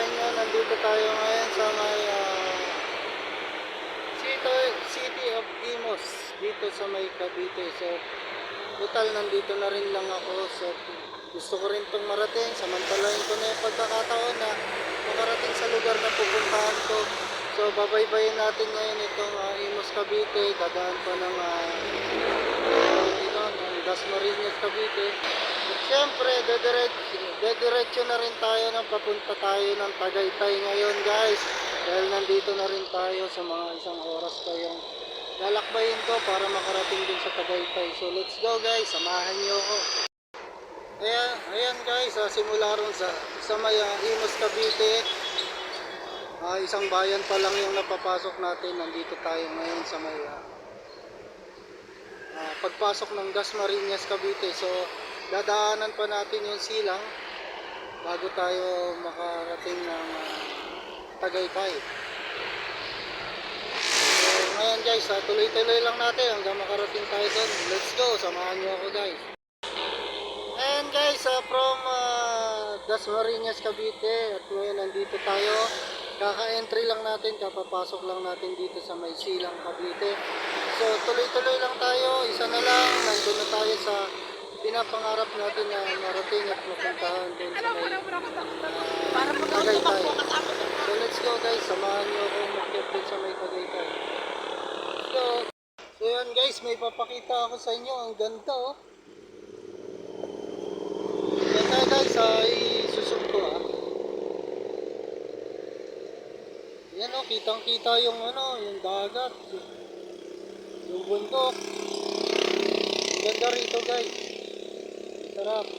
ayan nga, nandito tayo ngayon sa may City of Imus, dito sa may Cavite. So, total nandito na rin lang ako. So, gusto ko rin itong marating. Samantalahin ko na yung pagkakataon na makarating sa lugar na pupuntahan ko. So, babaybayin natin ngayon itong Imus Cavite. Dadaan pa ng Dasmariñas Cavite. At syempre, dediretso na rin tayo ng papunta tayo ng Tagaytay ngayon, guys. Dahil nandito na rin tayo sa mga isang oras pa yung lalakbayin ko para makarating din sa Tagaytay. So let's go, guys, samahan niyo ako. Ayan guys, simula ron sa may Imus Cavite. Isang bayan pa lang yung napapasok natin. Nandito tayo ngayon sa may pagpasok ng Dasmariñas Cavite. So dadaanan pa natin yung silang bago tayo makarating ng Tagaytay. So ngayon guys, tuloy-tuloy lang natin hanggang makarating tayo doon. Let's go, samahan nyo ako guys. And guys, from Dasmariñas Cavite, at ngayon nandito tayo. Kaka-entry lang natin, kapapasok lang natin dito sa may silang Cavite. So tuloy-tuloy lang tayo, isa na lang, nandun na tayo sa pinapangarap natin na marating at mapuntahan doon sa may Tagaytay. So let's go guys, samahan nyo ako mag-get din sa may Tagaytay. So yan guys, may papakita ako sa inyo, ang ganda oh. Ganda guys, isusum ko Yan oh, kitang kita yung yung dagat, yung bundok. Ang ganda rito guys. Sarap.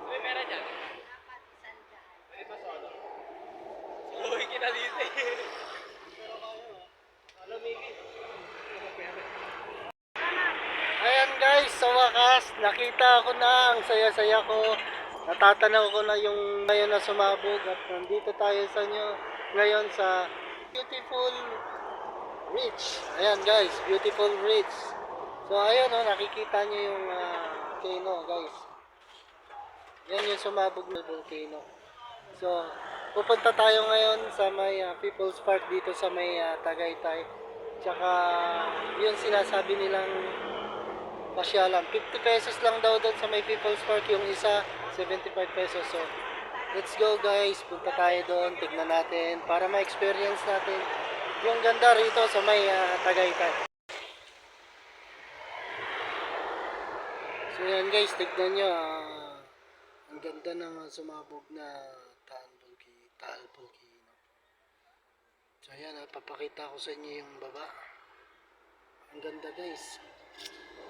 May pera dyan? May pa solo. Suluhin kita dito eh. Pero kayo alam Miki. Ayan guys, sa wakas, nakita ko na, ang saya-saya ko. Natatanaw ko na yung ngayon na sumabog at nandito tayo sa inyo ngayon sa beautiful ridge. Ayan guys, beautiful ridge. So ayun nakikita nyo yung volcano guys. Yan yung sumabog na volcano. So pupunta tayo ngayon sa may People's Park dito sa may Tagaytay. Tsaka yun sinasabi nilang pasyalan. 50 pesos lang daw doon sa may People's Park, yung isa 75 pesos. So let's go guys, punta tayo doon, tignan natin para ma-experience natin yung ganda rito sa may Tagaytay. So yan guys, tignan nyo ang ganda ng sumabog na Taal Volcano. So yan, papakita ko sa inyo yung baba. Ang ganda guys.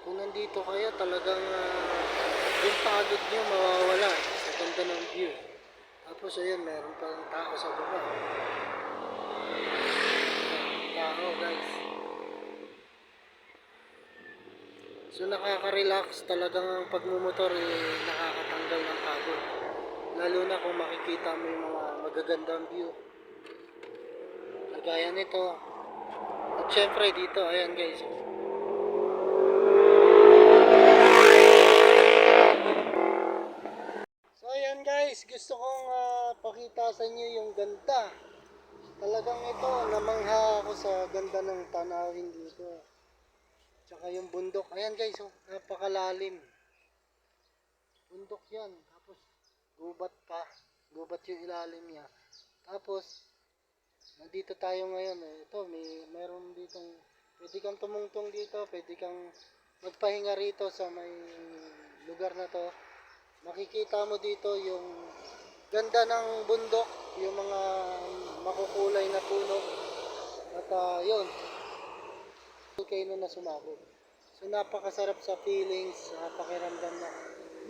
Kung nandito kayo, talagang yung pagod nyo mawawala sa ganda ng view. Tapos ayun, meron pang tao sa baba. Tao guys. So nakaka-relax talagang ang pagmumotor, nakakatanggal ng pagod. Lalo na kung makikita mo yung mga magagandang view. Kagaya nito. At syempre dito, ayan guys. Guys, gusto kong pakita sa inyo yung ganda. Talagang ito, namangha ako sa ganda ng tanawin dito. Tsaka yung bundok. Ayan guys, napakalalim. Bundok yan. Tapos, gubat pa. Gubat yung ilalim niya. Tapos, nandito tayo ngayon. Ito, meron ditong, pwede kang tumungtong dito. Pwede kang magpahinga rito sa may lugar na to. Makikita mo dito yung ganda ng bundok, yung mga makukulay na puno. At yun, volcano na sumabog. So napakasarap sa feelings, pakiramdam na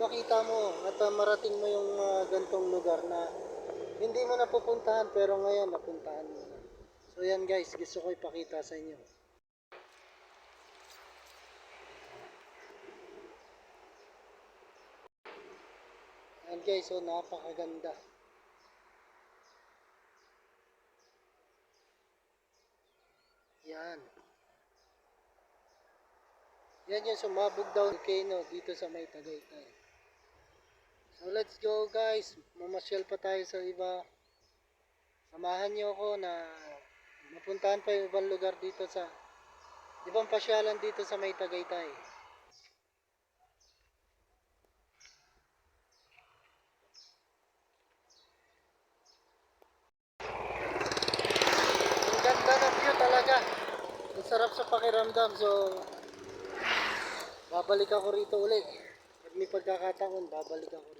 makita mo at marating mo yung gantong lugar na hindi mo napupuntahan pero ngayon napuntahan mo na. So yan guys, gusto ko ipakita sa inyo. And guys, napakaganda. Yan. Yan yung sumabog daw volcano dito sa may Tagaytay. So let's go guys, mamasyal pa tayo sa iba. Samahan niyo ako na mapuntahan pa yung ibang lugar dito sa ibang pasyalan dito sa may Tagaytay. Ang ganda ng view talaga. Ang sarap sa pakiramdam. So babalik ako rito uli. Pag may pagkakataon, babalik ako.